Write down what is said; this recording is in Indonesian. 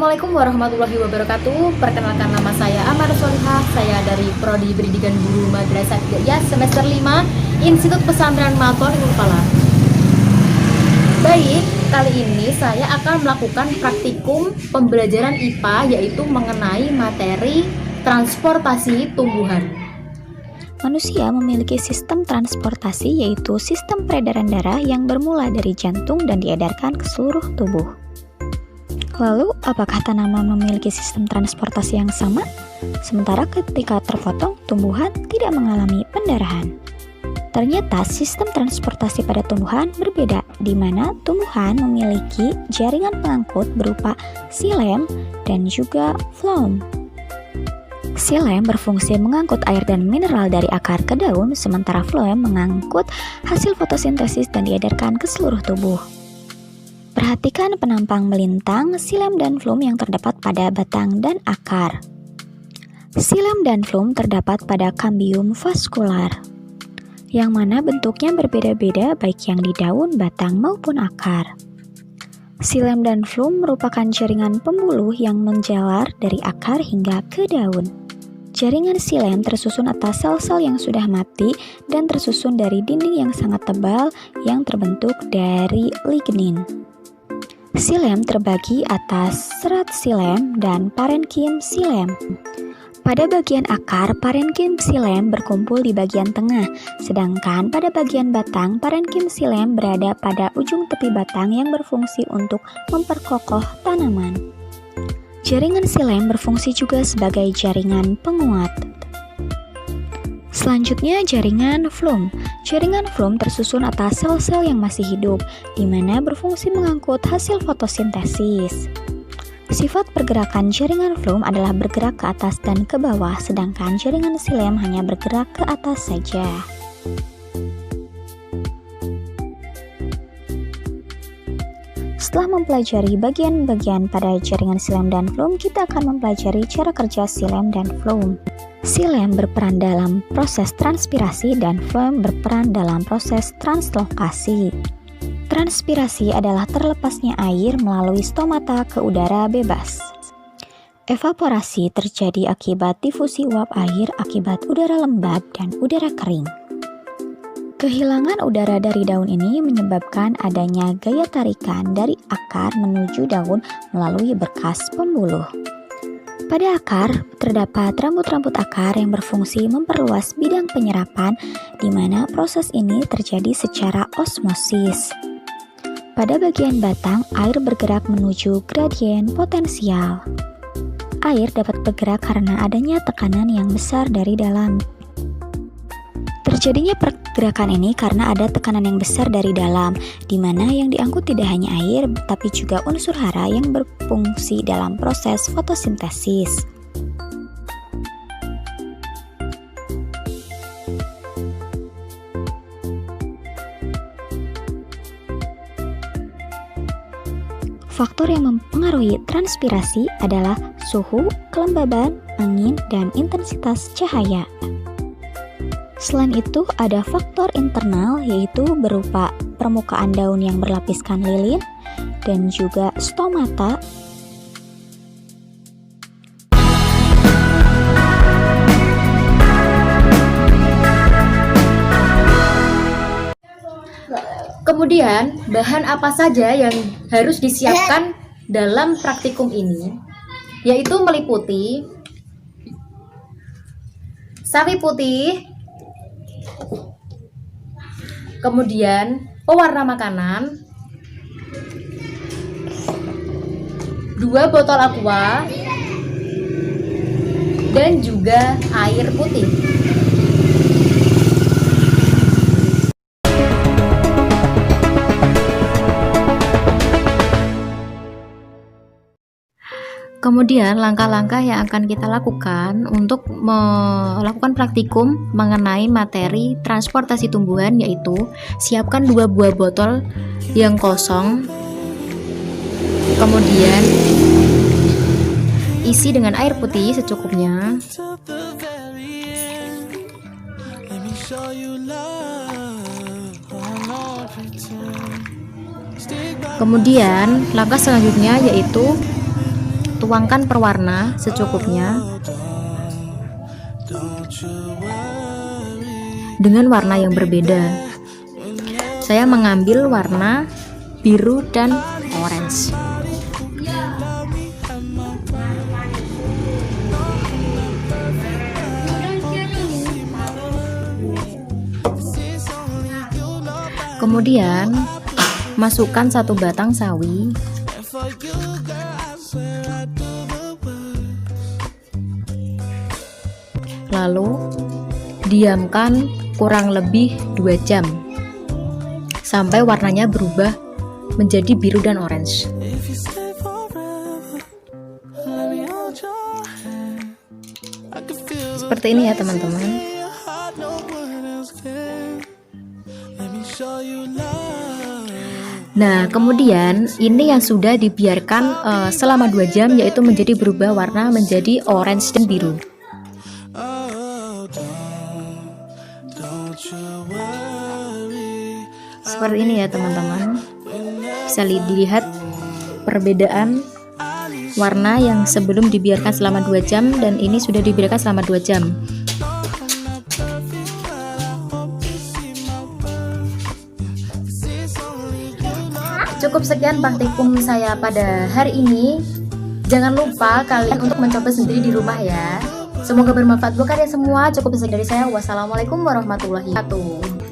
Assalamualaikum warahmatullahi wabarakatuh. Perkenalkan, nama saya Amar Solihah. Saya dari Prodi Pendidikan Guru Madrasah Ibtidaiyah semester 5 Institut Pesantren Matonul Falah. Baik, kali ini saya akan melakukan praktikum pembelajaran IPA, yaitu mengenai materi transportasi tumbuhan. Manusia memiliki sistem transportasi, yaitu sistem peredaran darah yang bermula dari jantung dan diedarkan ke seluruh tubuh. Lalu, apakah tanaman memiliki sistem transportasi yang sama? Sementara ketika terpotong, tumbuhan tidak mengalami pendarahan. Ternyata sistem transportasi pada tumbuhan berbeda, di mana tumbuhan memiliki jaringan pengangkut berupa xilem dan juga phloem. Xilem berfungsi mengangkut air dan mineral dari akar ke daun, sementara phloem mengangkut hasil fotosintesis dan diedarkan ke seluruh tubuh. Perhatikan penampang melintang xilem dan phloem yang terdapat pada batang dan akar. Xilem dan phloem terdapat pada kambium vaskular, yang mana bentuknya berbeda-beda baik yang di daun, batang, maupun akar. Xilem dan phloem merupakan jaringan pembuluh yang menjalar dari akar hingga ke daun. Jaringan xilem tersusun atas sel-sel yang sudah mati dan tersusun dari dinding yang sangat tebal yang terbentuk dari lignin. Xilem terbagi atas serat xilem dan parenkim xilem. Pada bagian akar, parenkim xilem berkumpul di bagian tengah, sedangkan pada bagian batang, parenkim xilem berada pada ujung tepi batang yang berfungsi untuk memperkokoh tanaman. Jaringan xilem berfungsi juga sebagai jaringan penguat. Selanjutnya, jaringan phloem. Jaringan phloem tersusun atas sel-sel yang masih hidup, di mana berfungsi mengangkut hasil fotosintesis. Sifat pergerakan jaringan phloem adalah bergerak ke atas dan ke bawah, sedangkan jaringan xilem hanya bergerak ke atas saja. Setelah mempelajari bagian-bagian pada jaringan xilem dan phloem, kita akan mempelajari cara kerja xilem dan phloem. Xilem berperan dalam proses transpirasi dan phloem berperan dalam proses translokasi. Transpirasi adalah terlepasnya air melalui stomata ke udara bebas. Evaporasi terjadi akibat difusi uap air akibat udara lembab dan udara kering. Kehilangan udara dari daun ini menyebabkan adanya gaya tarikan dari akar menuju daun melalui berkas pembuluh. Pada akar, terdapat rambut-rambut akar yang berfungsi memperluas bidang penyerapan, di mana proses ini terjadi secara osmosis. Pada bagian batang, air bergerak menuju gradien potensial. Air dapat bergerak karena adanya tekanan yang besar dari dalam. Terjadinya pergerakan ini karena ada tekanan yang besar dari dalam, di mana yang diangkut tidak hanya air, tapi juga unsur hara yang berfungsi dalam proses fotosintesis. Faktor yang mempengaruhi transpirasi adalah suhu, kelembaban, angin, dan intensitas cahaya. Selain itu, ada faktor internal, yaitu berupa permukaan daun yang berlapiskan lilin dan juga stomata. Kemudian, bahan apa saja yang harus disiapkan dalam praktikum ini, yaitu meliputi sawi putih, kemudian pewarna makanan, 2 botol aqua, dan juga air putih. Kemudian langkah-langkah yang akan kita lakukan untuk melakukan praktikum mengenai materi transportasi tumbuhan, yaitu siapkan 2 buah botol yang kosong, kemudian isi dengan air putih secukupnya. Kemudian langkah selanjutnya yaitu tuangkan pewarna secukupnya dengan warna yang berbeda. Saya mengambil warna biru dan orange. Kemudian masukkan 1 batang sawi, lalu diamkan kurang lebih 2 jam sampai warnanya berubah menjadi biru dan orange. Seperti ini ya teman-teman. Nah, kemudian ini yang sudah dibiarkan selama 2 jam, yaitu menjadi berubah warna menjadi orange dan biru. Seperti ini ya teman-teman. Bisa dilihat perbedaan warna yang sebelum dibiarkan selama 2 jam dan ini sudah dibiarkan selama 2 jam. Cukup sekian praktikum saya pada hari ini. Jangan lupa kalian untuk mencoba sendiri di rumah ya. Semoga bermanfaat buat kalian semua. Cukup sekian dari saya. Wassalamualaikum warahmatullahi wabarakatuh.